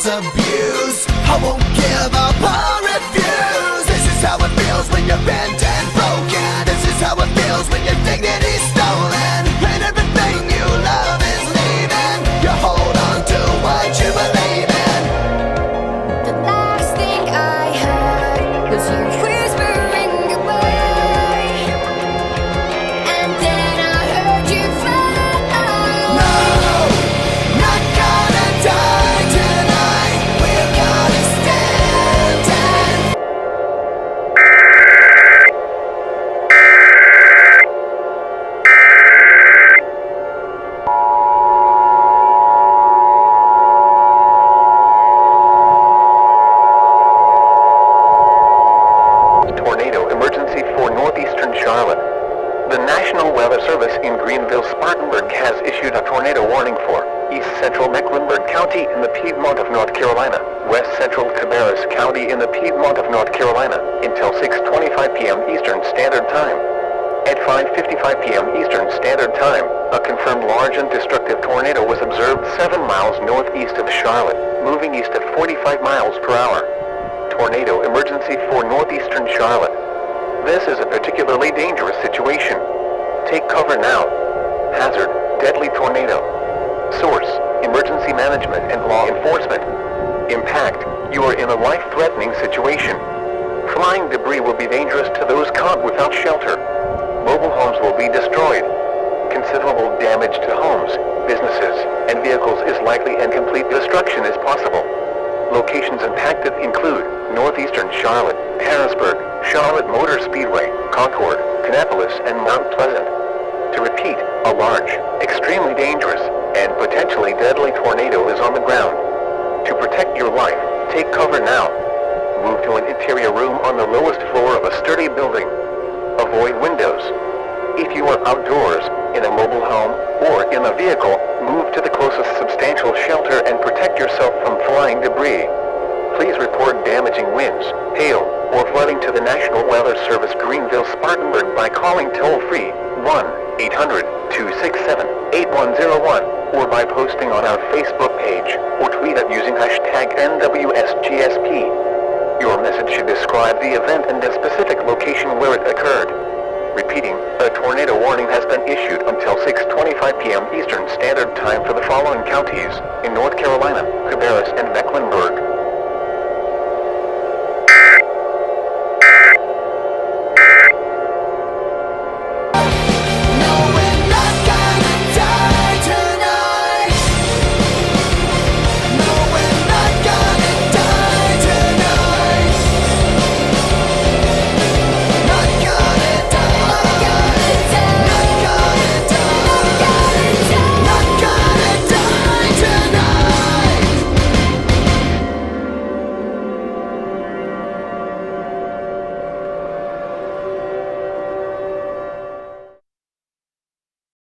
animals abuse. I won't give up or refuse. This is how it feels when you're bent and broken. This is how it feels when your dignity's stolen and everything you love is leaving. You hold on to what you believe in. The last thing I heard was you whispering goodbye, and then I heard you fly. No, not gonna die tonight. We're gonna stand and Tornado emergency for northeastern Charlotte. The National Weather Service in Greenville-Spartanburg has issued a tornado warning for east central Mecklenburg County in the Piedmont of North Carolina, west central Cabarrus County in the Piedmont of North Carolina, until 6:25 p.m. Eastern Standard Time. At 5:55 p.m. Eastern Standard Time, a confirmed large and destructive tornado was observed 7 miles northeast of Charlotte, moving east at 45 miles per hour. Tornado emergency for northeastern Charlotte. This is a particularly dangerous situation. Take cover now. Hazard, deadly tornado. Source, emergency management and law enforcement. Impact, you are in a life-threatening situation. Flying debris will be dangerous to those caught without shelter. Mobile homes will be destroyed. Considerable damage to homes, businesses, and vehicles is likely and complete destruction is possible. Locations impacted include northeastern Charlotte, Harrisburg, Charlotte Motor Speedway, Concord, Kannapolis, and Mount Pleasant. To repeat, a large, extremely dangerous, and potentially deadly tornado is on the ground. To protect your life, take cover now. Move to an interior room on the lowest floor of a sturdy building. Avoid windows. If you are outdoors, in a mobile home, or in a vehicle, move to the closest substantial shelter and protect yourself from flying debris. Please report damaging winds, hail, or flooding to the National Weather Service Greenville-Spartanburg by calling toll-free 1-800-267-8101 or by posting on our Facebook page or tweet at using hashtag NWSGSP. Your message should describe the event and the specific location where it occurred. Repeating, a tornado warning has been issued until 6:25 p.m. Eastern Standard Time for the following counties in North Carolina, Cabarrus, and Mecklenburg.